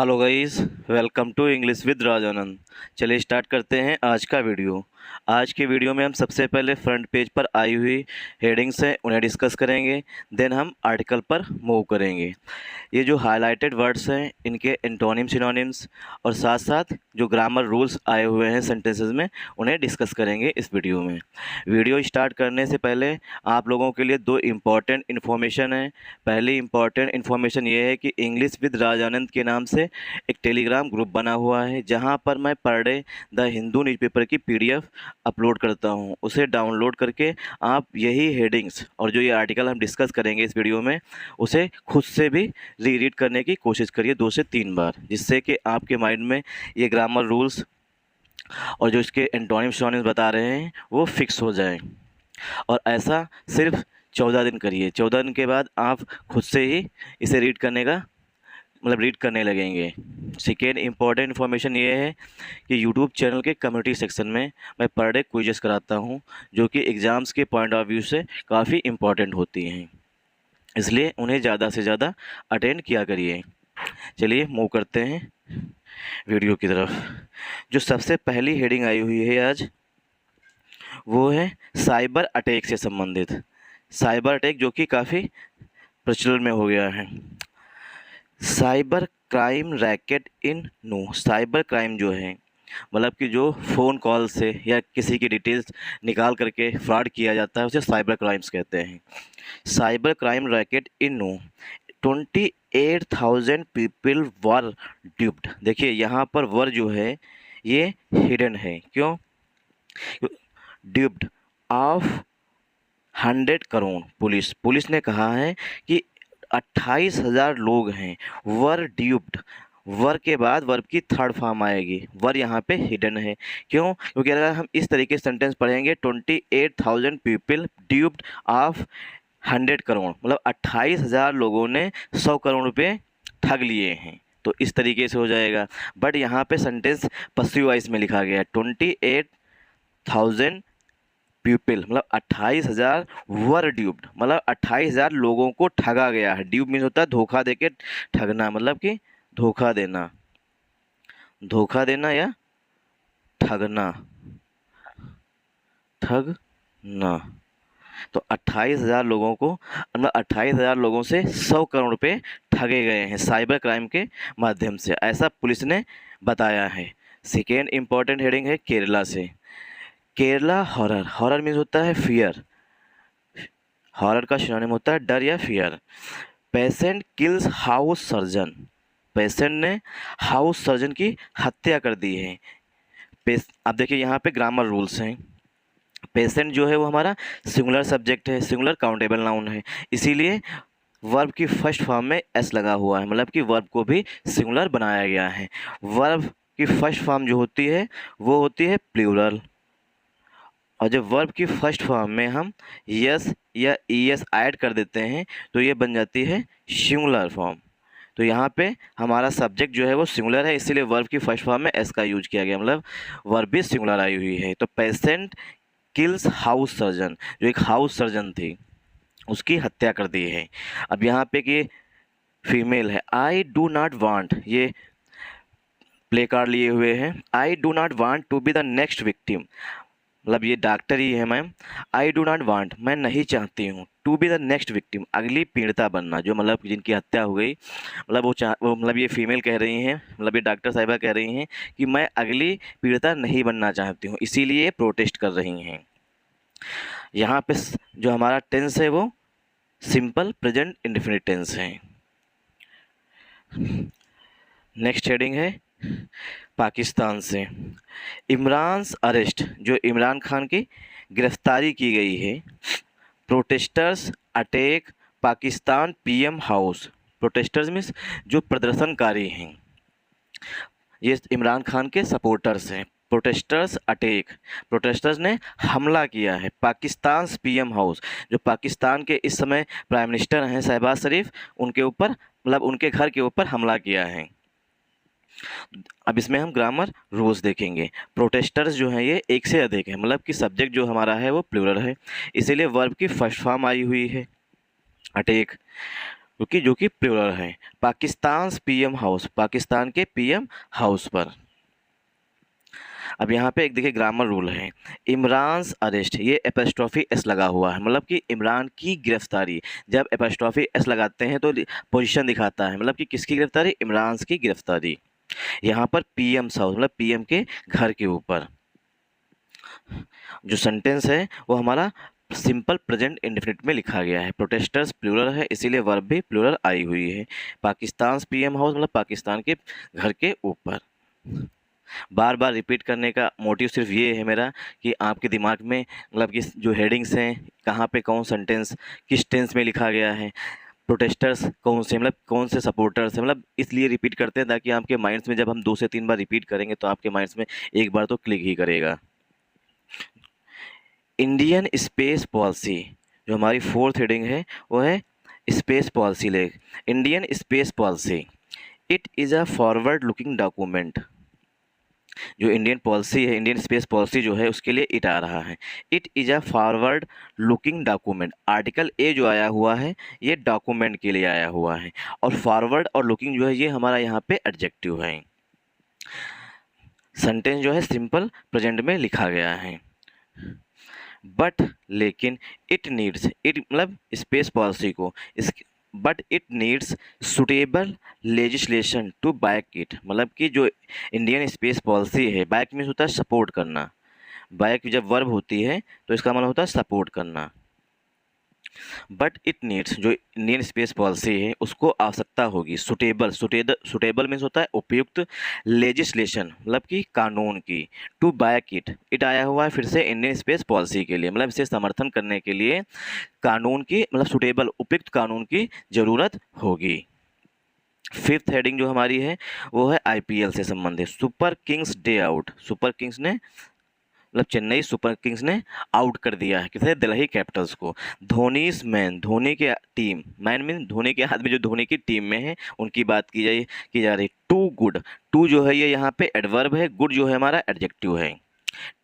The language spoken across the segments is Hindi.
Hello guys, welcome to English with Rajanand. चलिए स्टार्ट करते हैं आज का वीडियो। आज के वीडियो में हम सबसे पहले फ्रंट पेज पर आई हुई हेडिंग्स हैं उन्हें डिस्कस करेंगे, देन हम आर्टिकल पर मूव करेंगे। ये जो हाईलाइटेड वर्ड्स हैं इनके एंटोनिम सिनोनिम्स और साथ साथ जो ग्रामर रूल्स आए हुए हैं सेंटेंसेस में उन्हें डिस्कस करेंगे इस वीडियो में। वीडियो स्टार्ट करने से पहले आप लोगों के लिए दो इम्पॉर्टेंट इन्फॉर्मेशन है। पहली इम्पॉर्टेंट इन्फॉर्मेशन ये है कि इंग्लिश विद राजानंद के नाम से एक टेलीग्राम ग्रुप बना हुआ है जहां पर मैं per day the Hindu newspaper की पीडीएफ अपलोड करता हूं। उसे डाउनलोड करके आप यही हेडिंग्स और जो ये आर्टिकल हम डिस्कस करेंगे इस वीडियो में उसे खुद से भी रीड करने की कोशिश करिए 2 से 3 बार, जिससे कि आपके माइंड में ये ग्रामर रूल्स और जो इसके एंटोनिम सिनोनिम्स बता रहे हैं वो फिक्स हो जाए। और ऐसा सिर्फ 14 दिन करिए। 14 दिन के बाद आप खुद से ही इसे रीड करने लगेंगे। सेकेंड इम्पॉर्टेंट इन्फॉर्मेशन ये है कि यूट्यूब चैनल के कम्युनिटी सेक्शन में मैं पर डे क्विजेस कराता हूँ जो कि एग्ज़ाम्स के पॉइंट ऑफ व्यू से काफ़ी इम्पॉर्टेंट होती हैं, इसलिए उन्हें ज़्यादा से ज़्यादा अटेंड किया करिए। चलिए मूव करते हैं वीडियो की तरफ। जो सबसे पहली हेडिंग आई हुई है आज वो है साइबर अटैक से संबंधित। साइबर अटैक जो कि काफ़ी प्रचलन में हो गया है। Cyber crime racket in no. Cyber crime जो है मतलब कि जो फ़ोन कॉल से या किसी की डिटेल्स निकाल करके फ्रॉड किया जाता है उसे साइबर क्राइम्स कहते हैं। Cyber crime racket in no 28,000 people were duped. देखिए यहाँ पर वर जो है ये हिडन है। क्यों? ड्यूप्ड ऑफ 100 करोड़। पुलिस ने कहा है कि 28,000 लोग हैं वर ड्यूप्ड। वर के बाद वर्ब की थर्ड फॉर्म आएगी। वर यहाँ पे हिडन है। क्यों? क्योंकि अगर हम इस तरीके से सेंटेंस पढ़ेंगे 28,000 पीपल ड्यूप्ड ऑफ 100 करोड़, मतलब 28,000 लोगों ने 100 करोड़ रुपए ठग लिए हैं, तो इस तरीके से हो जाएगा। बट यहाँ पे सेंटेंस पसिव वॉइस में लिखा गया है 28,000 पीपल, मतलब 28,000 वर ड्यूप्ड, मतलब 28,000 लोगों को ठगा गया है। ड्यूप मीन्स होता है धोखा देके ठगना, मतलब कि धोखा देना या ठगना। तो 28,000 लोगों को, मतलब 28,000 लोगों से 100 करोड़ रुपए ठगे गए हैं साइबर क्राइम के माध्यम से, ऐसा पुलिस ने बताया है। सेकेंड इम्पॉर्टेंट हेडिंग है केरला से। केरला हॉरर। हॉरर मीन्स होता है फियर। हॉरर का सिनोनिम होता है डर या fear. Patient kills house surgeon. Patient ने हाउस सर्जन की हत्या कर दी है। अब देखिए यहाँ पे ग्रामर रूल्स हैं। पेशेंट जो है वो हमारा सिंगुलर सब्जेक्ट है, सिंगुलर काउंटेबल नाउन है, इसीलिए वर्ब की फर्स्ट फॉर्म में एस लगा हुआ है, मतलब कि वर्ब को भी सिंगुलर बनाया गया है। वर्ब की फर्स्ट फॉर्म जो होती है वो होती है प्लूरल, और जब वर्ब की फर्स्ट फॉर्म में हम यस या ईएस ऐड कर देते हैं तो ये बन जाती है सिंगुलर फॉर्म। तो यहाँ पे हमारा सब्जेक्ट जो है वो सिंगुलर है, इसीलिए वर्ब की फर्स्ट फॉर्म में एस का यूज किया गया, मतलब वर्ब भी सिंगुलर आई हुई है। तो पेशेंट किल्स हाउस सर्जन, जो एक हाउस सर्जन थी उसकी हत्या कर दी है। अब यहाँ पे कि फीमेल है। आई डू नॉट वांट, ये प्ले कार्ड लिए हुए हैं। I do not want to be the next victim, मतलब ये डॉक्टर ही है ma'am. I do not want, मैं नहीं चाहती हूँ, to be the next victim, अगली पीड़िता बनना, जो मतलब जिनकी हत्या हो गई, मतलब वो मतलब ये फीमेल कह रही हैं, मतलब ये डॉक्टर साहिबा कह रही हैं कि मैं अगली पीड़िता नहीं बनना चाहती हूँ, इसीलिए प्रोटेस्ट कर रही हैं। यहाँ पे जो हमारा टेंस है वो सिंपल प्रेजेंट इंडेफिनिट टेंस है। नेक्स्ट हेडिंग है पाकिस्तान से। इमरान अरेस्ट, जो इमरान खान की गिरफ्तारी की गई है। Protesters attack Pakistan PM house. Protesters means जो प्रदर्शनकारी हैं, ये इमरान खान के सपोर्टर्स हैं। प्रोटेस्टर्स अटैक, प्रोटेस्टर्स ने हमला किया है पाकिस्तान पीएम हाउस, जो पाकिस्तान के इस समय प्राइम मिनिस्टर हैं शहबाज शरीफ, उनके ऊपर, मतलब उनके घर के ऊपर हमला किया है। अब इसमें हम ग्रामर रूल्स देखेंगे। प्रोटेस्टर्स जो हैं ये एक से अधिक है, मतलब कि सब्जेक्ट जो हमारा है वो प्लूरल है, इसीलिए वर्ब की फर्स्ट फॉर्म आई हुई है अटैक। क्योंकि जो कि प्लूरल है। पाकिस्तान पीएम हाउस, पाकिस्तान के पीएम हाउस पर। अब यहाँ पे एक देखिए ग्रामर रूल है, इमरान्स अरेस्ट, ये एपोस्ट्रोफी एस लगा हुआ है, मतलब कि इमरान की गिरफ्तारी। जब एपोस्ट्रोफी एस लगाते हैं तो पोजीशन दिखाता है, मतलब कि किसकी गिरफ्तारी, इमरान की गिरफ्तारी। यहाँ पर पीएम हाउस मतलब पीएम के घर के ऊपर। जो सेंटेंस है वो हमारा सिंपल प्रेजेंट इंडेफिनिट में लिखा गया है। प्रोटेस्टर्स प्लूरल है, इसीलिए वर्ब भी प्लूरल आई हुई है। पाकिस्तान पीएम हाउस मतलब पाकिस्तान के घर के ऊपर। बार बार रिपीट करने का मोटिव सिर्फ ये है मेरा कि आपके दिमाग में मतलब कि जो हेडिंग्स हैं, कहाँ पे कौन सेंटेंस किस टेंस में लिखा गया है, प्रोटेस्टर्स कौन से मतलब कौन से सपोर्टर्स हैं, मतलब इसलिए रिपीट करते हैं ताकि आपके माइंड्स में जब हम 2 से 3 बार रिपीट करेंगे तो आपके माइंड्स में एक बार तो क्लिक ही करेगा। इंडियन स्पेस पॉलिसी, जो हमारी 4th हेडिंग है वो है स्पेस पॉलिसी लेख। Indian space policy, it is a forward looking document. जो इंडियन पॉलिसी है, इंडियन स्पेस पॉलिसी जो है उसके लिए इट आ रहा है। It is a forward looking document. Article A जो आया हुआ है ये डॉक्यूमेंट के लिए आया हुआ है, और फॉरवर्ड और लुकिंग जो है ये हमारा यहाँ पे एडजेक्टिव है। सेंटेंस जो है सिंपल प्रेजेंट में लिखा गया है। बट लेकिन इट नीड्स, इट मतलब स्पेस पॉलिसी को इस, but it needs suitable legislation to back it, मतलब कि जो इंडियन स्पेस पॉलिसी है, बैक मीन्स होता है सपोर्ट करना। बैक जब वर्ब होती है तो इसका मतलब होता है सपोर्ट करना। बट इट नीड्स, जो इंडियन स्पेस पॉलिसी है उसको आवश्यकता होगी सुटेबल, सुटेबल मीन्स होता है उपयुक्त, लेजिस्लेशन मतलब कि कानून की, टू बैक इट, इट आया हुआ है फिर से इंडियन स्पेस पॉलिसी के लिए, मतलब इसे समर्थन करने के लिए कानून की मतलब सुटेबल उपयुक्त कानून की ज़रूरत होगी। 5th हेडिंग जो हमारी है वो है आईपीएल से संबंधित। Super Kings day out, super Kings ने मतलब चेन्नई सुपर किंग्स ने आउट कर दिया है किसे, दिल्ली कैपिटल्स को। धोनीस मैन, धोनी के टीम, मैन मीन धोनी के हाथ में जो धोनी की टीम में है उनकी बात की जा रही। टू गुड, टू जो है ये यहाँ पे एडवर्ब है, गुड जो है हमारा एडजेक्टिव है।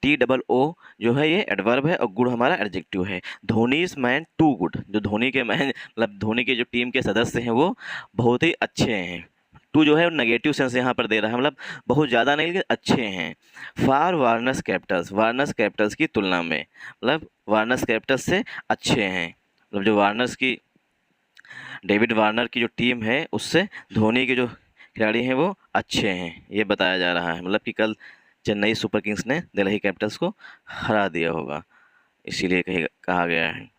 TOO जो है ये एडवर्ब है और गुड हमारा एडजेक्टिव है। धोनीस मैन टू गुड, जो धोनी के मैन मतलब धोनी के जो टीम के सदस्य हैं वो बहुत ही अच्छे हैं। टू जो है नेगेटिव सेंस यहाँ पर दे रहा है, मतलब बहुत ज़्यादा नहीं लेकिन अच्छे हैं। फार वार्नर्स कैपिटल्स, वार्नर्स कैपिटल्स की तुलना में, मतलब वार्नर्स कैपिटल्स से अच्छे हैं, मतलब जो वार्नर्स की डेविड वार्नर की जो टीम है उससे धोनी के जो खिलाड़ी हैं वो अच्छे हैं, ये बताया जा रहा है। मतलब कि कल चेन्नई सुपर किंग्स ने दिल्ली कैपिटल्स को हरा दिया होगा, इसीलिए कहा गया है।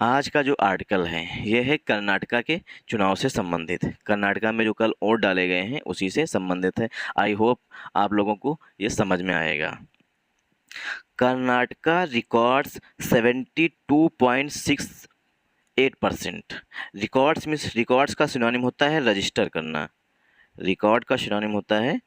आज का जो आर्टिकल है ये है कर्नाटका के चुनाव से संबंधित। कर्नाटका में जो कल वोट डाले गए हैं उसी से संबंधित है। आई होप आप लोगों को ये समझ में आएगा। Karnataka records 72.68%। Records means, records का सिनोनिम होता है रजिस्टर करना, रिकॉर्ड का सिनोनिम होता है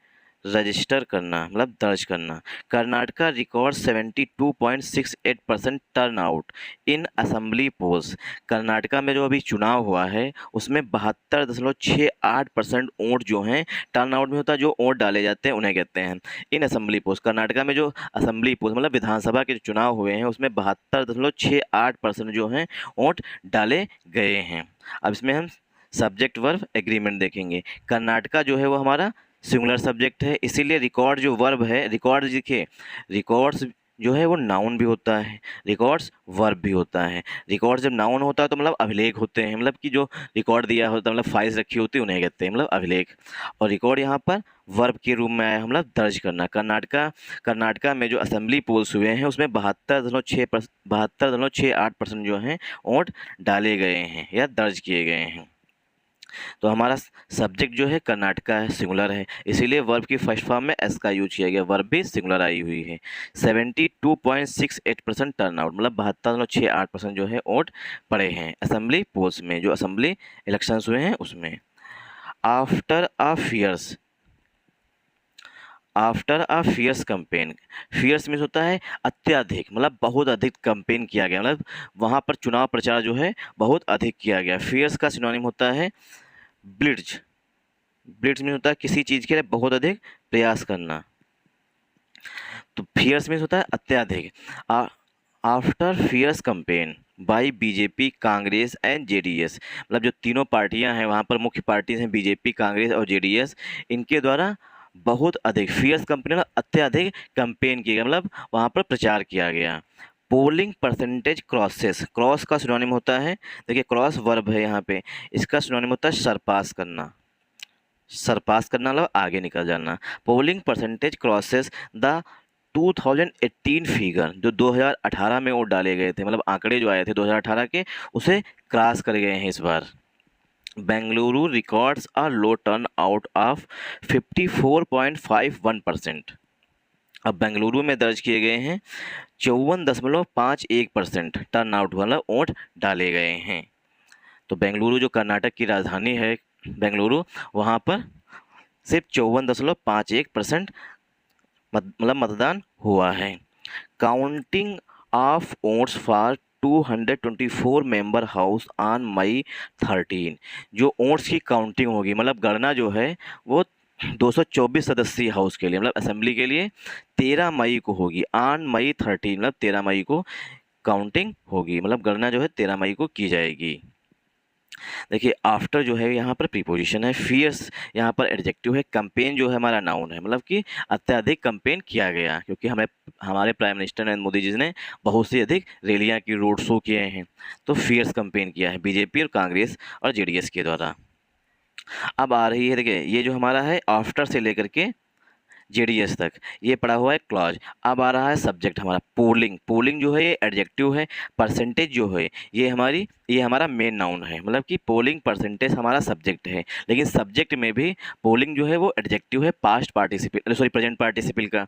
रजिस्टर करना मतलब दर्ज करना। Karnataka record 72.68% turn out in assembly polls. Karnataka में जो अभी चुनाव हुआ है उसमें 72.68% वोट जो हैं, टर्न आउट में होता है जो वोट डाले जाते हैं उन्हें कहते हैं इन असेंबली पोस्ट। कर्नाटका में जो असेंबली पोस्ट मतलब विधानसभा के जो चुनाव हुए हैं उसमें 72.68% जो हैं वोट डाले गए हैं। अब इसमें हम सब्जेक्ट वर्ब एग्रीमेंट देखेंगे। कर्नाटका जो है वो हमारा सिंगुलर सब्जेक्ट है, इसीलिए रिकॉर्ड जो वर्ब है, रिकॉर्ड देखिए रिकॉर्ड्स जो है वो नाउन भी होता है, रिकॉर्ड्स वर्ब भी होता है। रिकॉर्ड जब नाउन होता है तो मतलब अभिलेख होते हैं, मतलब कि जो रिकॉर्ड दिया होता है मतलब फाइल्स रखी होती है उन्हें कहते हैं मतलब अभिलेख। और रिकॉर्ड यहाँ पर वर्ब के रूप में आया मतलब दर्ज करना। कर्नाटका में जो असेंबली पोल्स हुए हैं उसमें 72.68% जो हैं वोट डाले गए हैं या दर्ज किए गए हैं। तो हमारा सब्जेक्ट जो है कर्नाटका है, सिंगुलर है, इसीलिए वर्ब की फर्स्ट फॉर्म में एस का यूज किया गया, वर्ब भी सिंगुलर आई हुई है। 72.68% टर्नआउट मतलब 72.68% जो है वोट पड़े हैं असेंबली पोल्स में, जो असेंबली इलेक्शंस हुए हैं उसमें। After a fierce campaign, fierce means होता है अत्यधिक, मतलब बहुत अधिक कंपेन किया गया, मतलब वहाँ पर चुनाव प्रचार जो है बहुत अधिक किया गया। फियर्स का सिनोनिम होता है ब्लिट्ज, ब्लिट्ज मीन्स होता है किसी चीज़ के लिए बहुत अधिक प्रयास करना, तो फियर्स मीन्स होता है अत्यधिक। After fierce campaign by BJP, Congress and JDS. मतलब जो तीनों पार्टियां हैं वहाँ पर मुख्य पार्टीज हैं बीजेपी, कांग्रेस और जेडीएस, इनके द्वारा बहुत अधिक फियर्स कंपेन, अत्यधिक कंपेन किया गया, मतलब वहाँ पर प्रचार किया गया। पोलिंग परसेंटेज क्रॉसेस, क्रॉस का सिनोनिम होता है, देखिए क्रॉस वर्ब है यहाँ पे, इसका सिनोनिम होता है सरपास करना। सरपास करना मतलब आगे निकल जाना। Polling percentage crosses the 2018 figure, जो 2018 में वोट डाले गए थे, मतलब आंकड़े जो आए थे 2018 के, उसे क्रॉस कर गए हैं इस बार। Bengaluru records a low turn out of 54.51%। अब बेंगलुरु में दर्ज किए गए हैं 54.51% टर्न आउट, मतलब वोट डाले गए हैं। तो बेंगलुरु जो कर्नाटक की राजधानी है बेंगलुरु, वहाँ पर सिर्फ 54.51% मतलब मतदान हुआ है। Counting of votes for 224 member house on May 13, जो वोट्स की काउंटिंग होगी, मतलब गणना जो है वो 224 सदस्यीय हाउस के लिए, मतलब असेंबली के लिए 13 मई को होगी। ऑन मई 13 मतलब 13 मई को काउंटिंग होगी, मतलब गणना जो है 13 मई को की जाएगी। देखिए आफ्टर जो है यहाँ पर प्रीपोजिशन है, फियर्स यहाँ पर एडजेक्टिव है, कंपेन जो है हमारा नाउन है, मतलब कि अत्यधिक कंपेन किया गया, क्योंकि हमारे प्राइम मिनिस्टर नरेंद्र मोदी जी ने बहुत सी अधिक रैलियाँ की, रोड शो किए हैं, तो फियर्स कंपेन किया है बीजेपी और कांग्रेस और जेडीएस के द्वारा। अब आ रही है, देखिए ये जो हमारा है आफ्टर से लेकर के जेडीएस तक, ये पड़ा हुआ है क्लॉज। अब आ रहा है सब्जेक्ट हमारा पोलिंग। पोलिंग जो है ये एडजेक्टिव है, परसेंटेज जो है ये हमारा मेन नाउन है, मतलब कि पोलिंग परसेंटेज हमारा सब्जेक्ट है, लेकिन सब्जेक्ट में भी पोलिंग जो है वो एडजेक्टिव है, past participle sorry present participle का,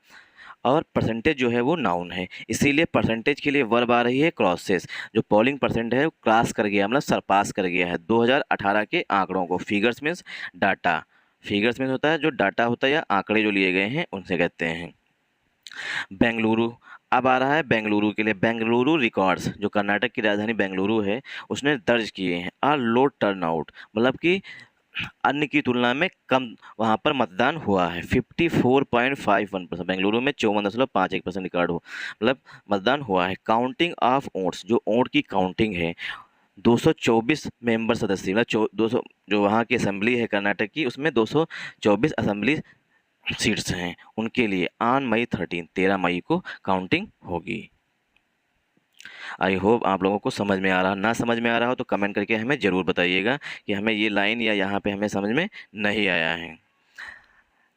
और परसेंटेज जो है वो नाउन है, इसीलिए परसेंटेज के लिए वर्ब आ रही है क्रॉसेस। जो पोलिंग परसेंट है वो क्रॉस कर गया, मतलब सरपास कर गया है 2018 के आंकड़ों को। Figures means data, figures means होता है जो डाटा होता है या आंकड़े जो लिए गए हैं उनसे कहते हैं। बेंगलुरु, अब आ रहा है बेंगलुरु के लिए। बेंगलुरु रिकॉर्ड्स, जो कर्नाटक की राजधानी बेंगलुरु है, उसने दर्ज किए हैं आ लो टर्न आउट, मतलब कि अन्य की तुलना में कम वहाँ पर मतदान हुआ है। 54.51%, बेंगलुरु में 54.51% रिकॉर्ड हो, मतलब मतदान हुआ है। काउंटिंग ऑफ वोट्स, जो वोट की काउंटिंग है 224 मेंबर सदस्य, मतलब 200, जो वहाँ की असेंबली है कर्नाटक की, उसमें 224 असेंबली सीट्स हैं, उनके लिए ऑन मई 13 मई को काउंटिंग होगी। आई होप आप लोगों को समझ में आ रहा, ना समझ में आ रहा हो तो कमेंट करके हमें ज़रूर बताइएगा कि हमें ये लाइन या यहाँ पे हमें समझ में नहीं आया है।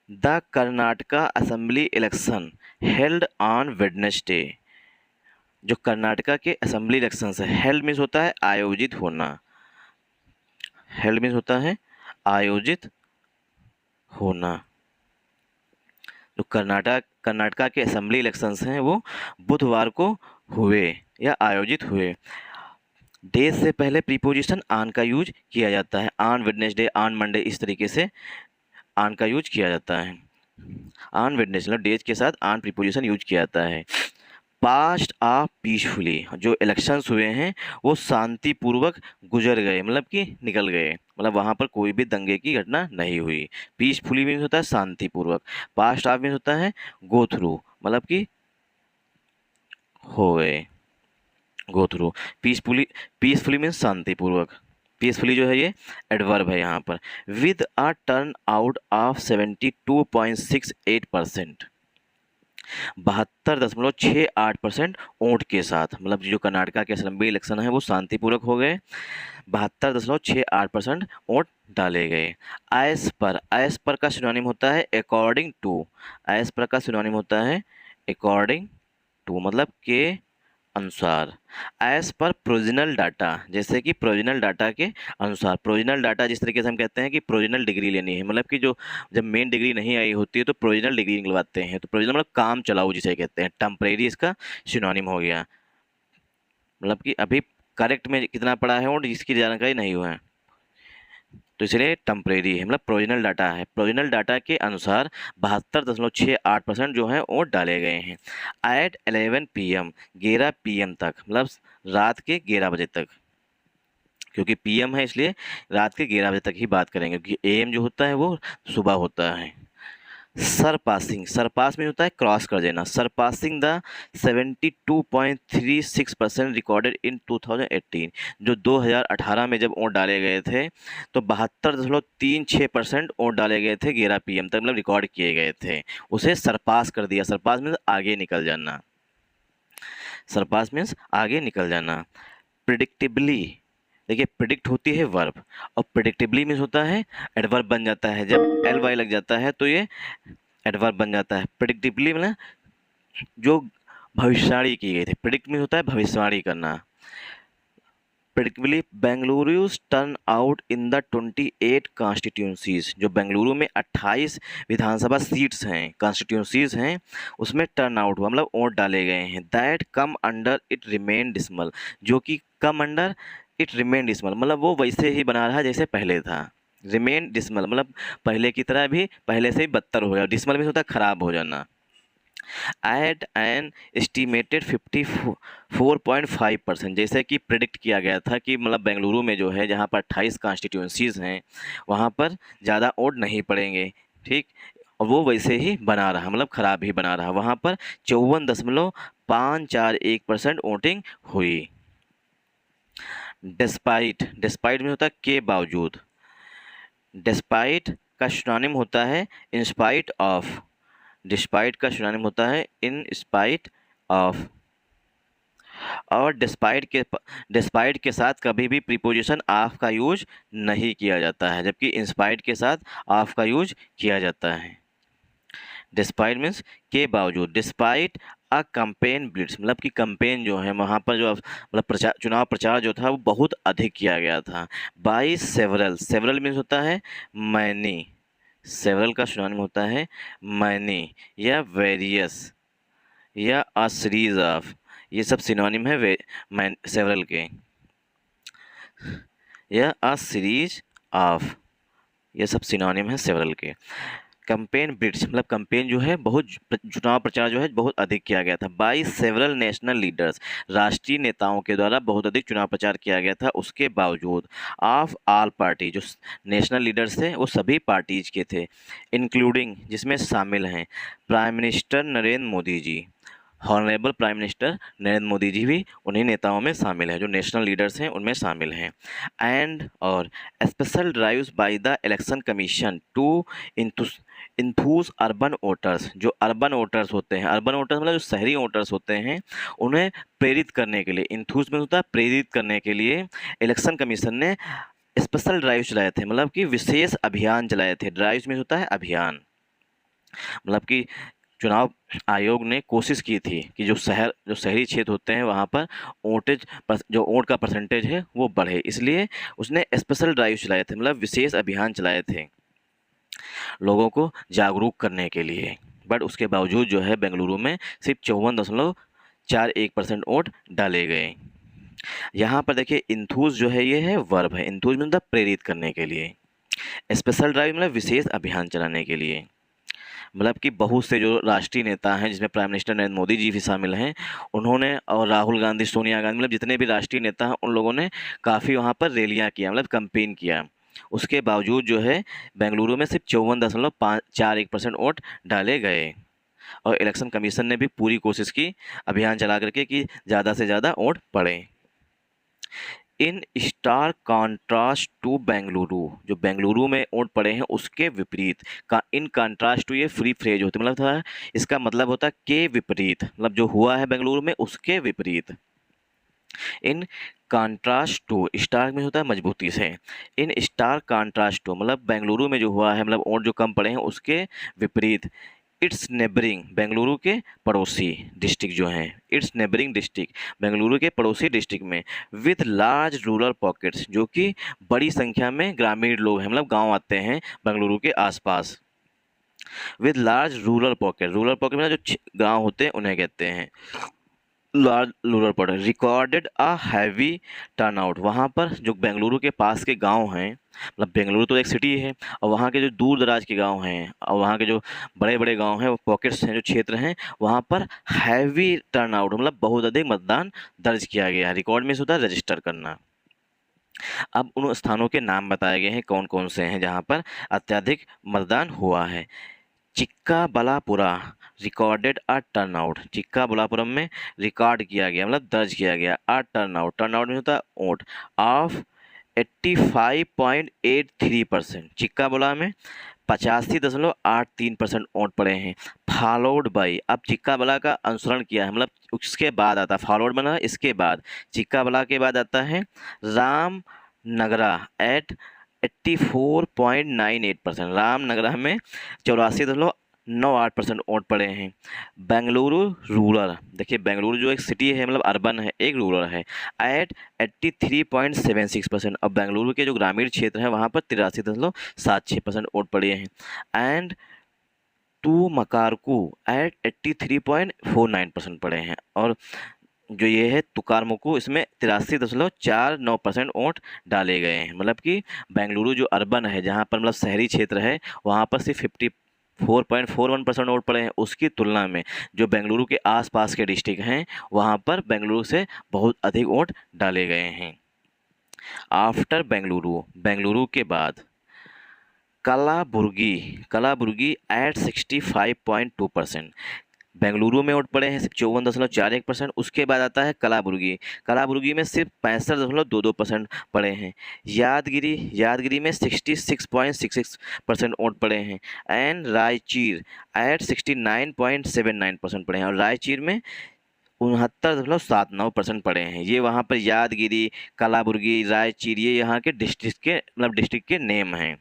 The Karnataka assembly election held on Wednesday, जो कर्नाटका के असेंबली इलेक्शन है, हेल्ड मीन्स होता है आयोजित होना, हेल्ड मीन्स होता है आयोजित होना। जो कर्नाटका के असेंबली इलेक्शंस हैं वो बुधवार को हुए या आयोजित हुए। डेज से पहले प्रीपोजिशन ऑन का यूज किया जाता है, ऑन वेडनेसडे, ऑन मंडे, इस तरीके से ऑन का यूज किया जाता है। ऑन वेडनेसडे मतलब डेज के साथ ऑन प्रीपोजिशन यूज किया जाता है। पास्ट आ पीसफुली, जो इलेक्शंस हुए हैं वो शांतिपूर्वक गुजर गए, मतलब कि निकल गए, मतलब वहाँ पर कोई भी दंगे की घटना नहीं हुई। पीसफुली मीन्स होता है शांतिपूर्वक, पास्ट आ मीन्स होता है गो थ्रू, मतलब कि हो गए, गो थ्रू। पीसफुली मीन्स शांतिपूर्वक, पीसफुली जो है ये एडवर्ब है यहाँ पर। With a turn out of 72.68%, 72.68% vote के साथ, मतलब जो कर्नाटका के असेंबली इलेक्शन है वो शांतिपूर्वक हो गए, 72.68% वोट डाले गए। एज पर का सिनोनिम होता है अकॉर्डिंग टू, एज पर का सिनोनिम होता है अकॉर्डिंग टू, मतलब के अनुसार। एज पर प्रोविजनल डाटा, जैसे कि प्रोविजनल डाटा के अनुसार। प्रोविजनल डाटा जिस तरीके से हम कहते हैं कि प्रोविजनल डिग्री लेनी है, मतलब कि जो जब मेन डिग्री नहीं आई होती है तो प्रोविजनल डिग्री निकलवाते हैं, तो प्रोविजनल मतलब काम चलाऊ जिसे कहते हैं। टेम्परेरी इसका सिनोनिम हो गया, मतलब कि अभी करेक्ट में कितना पड़ा है और जिसकी जानकारी नहीं हुआ है, तो इसलिए टेम्परेरी है, मतलब प्रोविजनल डाटा है। प्रोविजनल डाटा के अनुसार 72.68% जो है वोट डाले गए हैं। एट 11 PM, 11 PM तक, मतलब रात के 11 बजे तक, क्योंकि PM है इसलिए रात के 11 बजे तक ही बात करेंगे, क्योंकि AM जो होता है वो सुबह होता है। सरपासिंग, सरपास में होता है क्रॉस कर देना। सरपासिंग द 72.36% रिकॉर्डेड इन 2018, जो 2018 में जब वोट डाले गए थे तो 72.36% वोट डाले गए थे 11 PM तक, मतलब रिकॉर्ड किए गए थे, उसे सरपास कर दिया। सरपास मीन्स आगे निकल जाना, सरपास मीन्स आगे निकल जाना। प्रिडिक्टिबली, देखिए प्रिडिक्ट होती है वर्ब और प्रिडिक्टिबली मीन्स होता है एडवर्ब बन जाता है, जब एल वाई लग जाता है तो ये एडवर्ब बन जाता है। प्रिडिक्टिबली मतलब जो भविष्यवाणी की गई थी, प्रिडिक्ट में होता है भविष्यवाणी करना। Predictably Bengaluru's turn out in the 28 constituencies, जो बेंगलुरु में 28 विधानसभा सीट्स हैं, कॉन्स्टिट्यूंसीज हैं, उसमें टर्न आउट हुआ मतलब वोट डाले गए हैं। That come under it remain dismal, जो कि come under it remain dismal मतलब वो वैसे ही बना रहा जैसे पहले था। रिमेन डिसमल मतलब पहले की तरह भी, पहले से ही बदतर हो गया। डिसमल में होता है खराब हो जाना। एट एन एस्टिमेटेड 54.5%, जैसे कि प्रिडिक्ट किया गया था कि मतलब बेंगलुरु में जो है जहाँ पर 28 कॉन्स्टिट्यूंसीज़ हैं वहाँ पर ज़्यादा वोट नहीं पड़ेंगे, ठीक, और वो वैसे ही बना रहा, मतलब ख़राब ही बना रहा। वहाँ पर 54.541% वोटिंग हुई। डिस्पाइट, डिस्पाइट में होता है के बावजूद। डिस्पाइट का सिनोनिम होता है इंस्पाइट ऑफ। डिस्पाइट का सिनोनिम होता है इन स्पाइट ऑफ। और डिस्पाइट के साथ कभी भी प्रीपोजिशन ऑफ का यूज नहीं किया जाता है, जबकि इंस्पाइट के साथ ऑफ का यूज किया जाता है। डिस्पाइट मीन्स के बावजूद। डिस्पाइट अ कैंपेन ब्लिट्स, मतलब कि कैंपेन जो है वहाँ पर जो मतलब चुनाव प्रचार जो था वो बहुत अधिक किया गया था। बाई सेवरल, सेवरल मीन्स होता है मैनी, सेवरल का सिनोनिम होता है मैनी या वेरियस या अ सीरीज ऑफ, ये सब सिनोनिम है सेवरल के, या अ सीरीज ऑफ, ये सब सिनोनिम है सेवरल के। कैंपेन ब्रिट्स मतलब कैंपेन जो है बहुत, चुनाव प्रचार जो है बहुत अधिक किया गया था। बाई सेवरल नेशनल लीडर्स, राष्ट्रीय नेताओं के द्वारा बहुत अधिक चुनाव प्रचार किया गया था। उसके बावजूद ऑफ ऑल पार्टी, जो नेशनल लीडर्स थे वो सभी पार्टीज के थे, इंक्लूडिंग जिसमें शामिल हैं prime minister Narendra Modi ji. Honourable prime minister Narendra Modi ji भी उन्हीं नेताओं में शामिल हैं, जो नेशनल लीडर्स हैं उनमें शामिल हैं। एंड और special drives by the election commission to enthuse urban voters, जो अर्बन वोटर्स होते हैं, अर्बन वोटर्स मतलब जो शहरी वोटर्स होते हैं, उन्हें प्रेरित करने के लिए, इंथूस में होता है प्रेरित करने के लिए, इलेक्शन कमीशन ने स्पेशल ड्राइव चलाए थे, मतलब कि विशेष अभियान चलाए थे। ड्राइव्स में होता है अभियान, मतलब कि चुनाव आयोग ने कोशिश की थी कि जो शहरी क्षेत्र होते हैं वहाँ पर जो वोट का परसेंटेज है वो बढ़े, इसलिए उसने स्पेशल ड्राइव चलाए थे, मतलब विशेष अभियान चलाए थे लोगों को जागरूक करने के लिए। बट उसके बावजूद जो है बेंगलुरु में सिर्फ 54.41% वोट डाले गए। यहाँ पर देखिए इंथूज जो है ये है वर्ब है, इंथूज मतलब प्रेरित करने के लिए, स्पेशल ड्राइव मतलब विशेष अभियान चलाने के लिए। मतलब कि बहुत से जो राष्ट्रीय नेता हैं जिसमें प्राइम मिनिस्टर नरेंद्र मोदी जी भी शामिल हैं, उन्होंने और राहुल गांधी, सोनिया गांधी, मतलब जितने भी राष्ट्रीय नेता हैं उन लोगों ने काफ़ी वहाँ पर रैलियाँ किया, मतलब कैंपेन किया। उसके बावजूद जो है बेंगलुरु में सिर्फ 54.41% वोट डाले गए और इलेक्शन कमीशन ने भी पूरी कोशिश की अभियान चला करके कि ज़्यादा से ज़्यादा वोट पड़े। In star contrast to Bengaluru, जो बेंगलुरु में वोट पड़े हैं उसके विपरीत का, इन कॉन्ट्रास्ट टू ये फ्री फ्रेज होती है, मतलब था इसका मतलब होता है के विपरीत, मतलब जो हुआ है बेंगलुरु में उसके विपरीत। इन कॉन्ट्रास्ट टू, स्टार में होता है मजबूती से, इन स्टार कॉन्ट्रास्ट टू मतलब बेंगलुरु में जो हुआ है, मतलब वोट जो कम पड़े हैं उसके विपरीत, इट्स नेबरिंग, बेंगलुरु के पड़ोसी डिस्ट्रिक्ट जो हैं, इट्स नेबरिंग डिस्ट्रिक्ट, बेंगलुरु के पड़ोसी डिस्ट्रिक्ट में, विद लार्ज रूरल पॉकेट्स, जो कि बड़ी संख्या में ग्रामीण लोग हैं, मतलब गांव आते हैं बेंगलुरु के आसपास। विद लार्ज रूरल पॉकेट मतलब जो गांव होते हैं उन्हें कहते हैं large rural pocket. Recorded a heavy turnout, वहाँ पर जो बेंगलुरु के पास के गांव हैं, मतलब बेंगलुरु तो एक सिटी है और वहाँ के जो दूर दराज के गांव हैं और वहाँ के जो बड़े बड़े गांव हैं, वो पॉकेट्स हैं, जो क्षेत्र हैं, वहाँ पर हैवी टर्नआउट मतलब बहुत अधिक मतदान दर्ज किया गया है। रिकॉर्ड में होता है रजिस्टर करना। अब उन स्थानों के नाम बताए गए हैं कौन कौन से हैं जहाँ पर अत्यधिक मतदान हुआ है। चिक्काबलापुरा रिकॉर्डेड अ टर्नआउट, चिक्काबलापुरम में रिकॉर्ड किया गया मतलब दर्ज किया गया अ टर्नआउट, टर्नआउट में होता है वोट ऑफ 85.83%। चिक्काबला में 85.83% वोट पड़े हैं। फॉलोड बाई, अब चिक्काबला का अनुसरण किया है मतलब उसके बाद आता है फॉलोड बना इसके बाद, चिक्काबला के बाद आता है रामनगरा एट 84.98%। रामनगरा में 84.98% वोट पड़े हैं। बेंगलुरु रूरल, देखिए बेंगलुरु जो एक सिटी है मतलब अर्बन है, एक रूरल है, एट 83.76%। अब बेंगलुरु के जो ग्रामीण क्षेत्र हैं वहाँ पर 83.76% वोट पड़े हैं। एंड टू मकारकू एट 83.49% पड़े हैं। और जो ये है तुकारमुकु, इसमें 83.49% वोट डाले गए हैं। मतलब कि बेंगलुरु जो अर्बन है जहाँ पर मतलब शहरी क्षेत्र है वहाँ पर सिर्फ 54.41% वोट पड़े हैं। उसकी तुलना में जो बेंगलुरु के आसपास के डिस्ट्रिक्ट हैं वहाँ पर बेंगलुरु से बहुत अधिक वोट डाले गए हैं। आफ्टर बेंगलुरु, बेंगलुरु के बाद कलाबुर्गी, कलाबुर्गी एट 65.2%। बेंगलुरु में वोट पड़े हैं सिर्फ 54.41%। उसके बाद आता है कलाबुर्गी, कलाबुर्गी में सिर्फ 65.22% पड़े हैं। यादगिरी, यादगिरी में 66.66% वोट पड़े हैं। एंड रायचीर एट 69.79% पड़े हैं। और रायचीर में 69.79% पड़े हैं। ये वहाँ पर यादगिरी, कलाबुर्गी, रायचीर ये यहाँ के डिस्ट्रिक्ट के मतलब डिस्ट्रिक्ट के नेम हैं।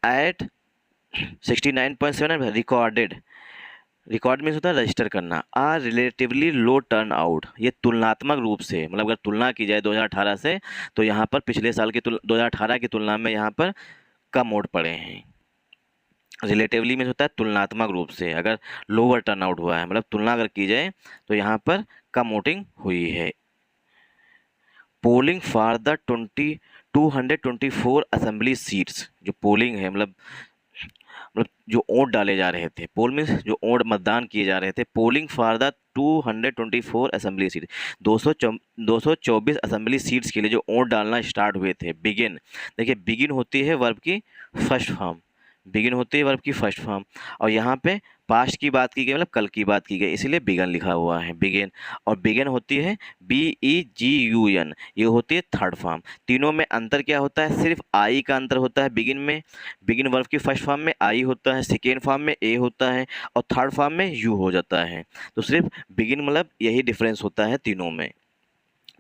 एट 69.7 रिकॉर्डेड, रिकॉर्ड में होता है रजिस्टर करना। आ रिलेटिवली लो टर्न आउट, ये तुलनात्मक रूप से मतलब अगर तुलना की जाए 2018 से तो यहाँ पर पिछले साल की 2018 की तुलना में यहाँ पर कम वोट पड़े हैं। रिलेटिवली में होता है तुलनात्मक रूप से, अगर लोअर टर्न आउट हुआ है मतलब तुलना अगर की जाए तो यहाँ पर कम वोटिंग हुई है। Polling for the 224 assembly seats, जो पोलिंग है मतलब जो वोट डाले जा रहे थे, पोल में जो वोट मतदान किए जा रहे थे, polling for the 224 assembly seat, 224 assembly seats के लिए जो वोट डालना स्टार्ट हुए थे। बिगिन, देखिए बिगिन होती है वर्ब की फर्स्ट फॉर्म, बिगिन होती है वर्ब की फर्स्ट फॉर्म। और यहाँ पे पास्ट की बात की गई मतलब कल की बात की गई, इसीलिए बिगन लिखा हुआ है बिगिन। और बिगिन होती है BEGUN, ये होती है थर्ड फॉर्म। तीनों में अंतर क्या होता है, सिर्फ आई का अंतर होता है बिगिन में। बिगिन वर्ब की फर्स्ट फॉर्म में आई होता है, सेकेंड फॉर्म में ए होता है और थर्ड फॉर्म में यू हो जाता है। तो सिर्फ बिगिन मतलब यही डिफरेंस होता है तीनों में।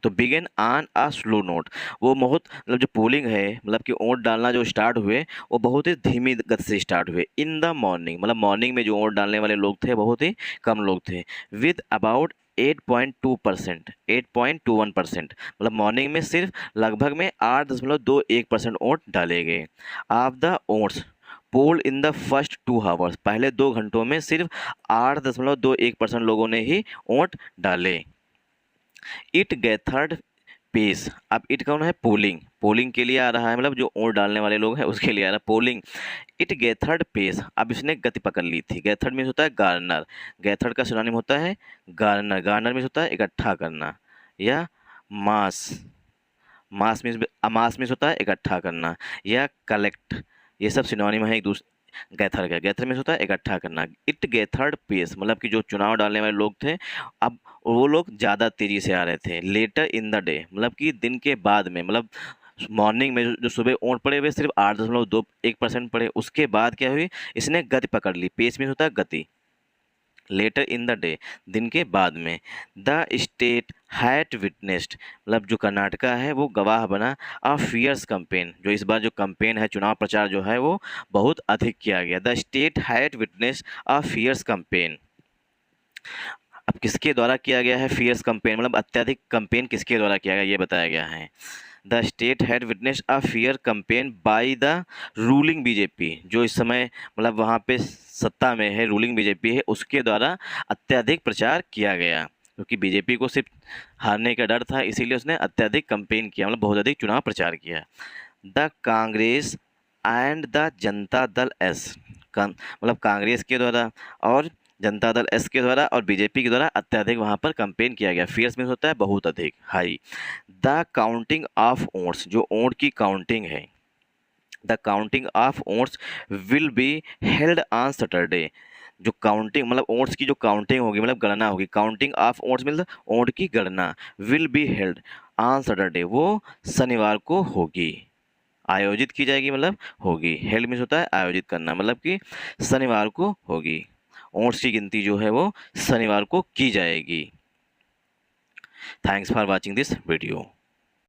तो begin on a slow note, वो बहुत मतलब जो पोलिंग है मतलब कि वोट डालना जो स्टार्ट हुए वो बहुत ही धीमी गति से स्टार्ट हुए। इन द मॉर्निंग, मतलब मॉर्निंग में जो वोट डालने वाले लोग थे बहुत ही कम लोग थे। विद अबाउट 8.2%, 8.21%, मतलब मॉर्निंग में सिर्फ लगभग में 8.21% वोट डाले गए। Of the votes poll in the first 2 hours, पहले 2 घंटों में सिर्फ 8.21% लोगों ने ही वोट डाले। इट गैथर्ड पेस, अब इट कौन है, पोलिंग, पोलिंग के लिए आ रहा है मतलब जो वोट डालने वाले लोग हैं उसके लिए आ रहा है पोलिंग। इट गैथर्ड पेस, अब इसने गति पकड़ ली थी। गैथर्ड मीन्स होता है गार्नर, गैथर्ड का सिनोनिम होता है गार्नर, गार्नर मीन्स होता है इकट्ठा करना। या मास, मास मीन्स, अमास मीन्स होता है इकट्ठा करना। या कलेक्ट, ये सब सिनोनिम है एक दूसरे। गैथर का, गैथर मीन्स होता है इकट्ठा करना। इट गैथर्ड पेस, मतलब कि जो चुनाव डालने वाले लोग थे अब वो लोग ज़्यादा तेज़ी से आ रहे थे। लेटर इन द डे, मतलब कि दिन के बाद में, मतलब मॉर्निंग में जो सुबह वोट पड़े हुए सिर्फ 8.21% पड़े, उसके बाद क्या हुई, इसने गति पकड़ ली। पेस मीन्स होता है गति। लेटर इन द डे, दिन के बाद में। द स्टेट हैड विटनेस्ड, मतलब जो कर्नाटका है वो गवाह बना अ फियर्स कंपेन, जो इस बार जो कंपेन है चुनाव प्रचार जो है वो बहुत अधिक किया गया। The state had witnessed a fierce campaign, अब किसके द्वारा किया गया है फियर्स कंपेन, मतलब अत्यधिक कंपेन किसके द्वारा किया गया ये बताया गया है। The state had witness a fear campaign by the ruling BJP, जो इस समय मतलब वहाँ पे सत्ता में है रूलिंग बीजेपी है, उसके द्वारा अत्यधिक प्रचार किया गया। क्योंकि बीजेपी को सिर्फ हारने का डर था इसीलिए उसने अत्यधिक कंपेन किया, मतलब बहुत अधिक चुनाव प्रचार किया। The Congress and the Janata Dal S, मतलब कांग्रेस के द्वारा और जनता दल एस के द्वारा और बीजेपी के द्वारा अत्यधिक वहाँ पर कंपेन किया गया। फियर्स मीन्स होता है बहुत अधिक, high. The counting of votes, जो वोट की काउंटिंग है, the counting of oats will be held on Saturday. जो काउंटिंग मतलब ओट्स की जो काउंटिंग होगी मतलब गणना होगी, काउंटिंग ऑफ ओट्स मतलब ओट की गणना, will be held on Saturday, वो शनिवार को होगी, आयोजित की जाएगी मतलब होगी। हेल्ड मीन्स होता है आयोजित करना, मतलब कि शनिवार को होगी, ओट्स की गिनती जो है वो शनिवार को की जाएगी। Thanks for watching this video.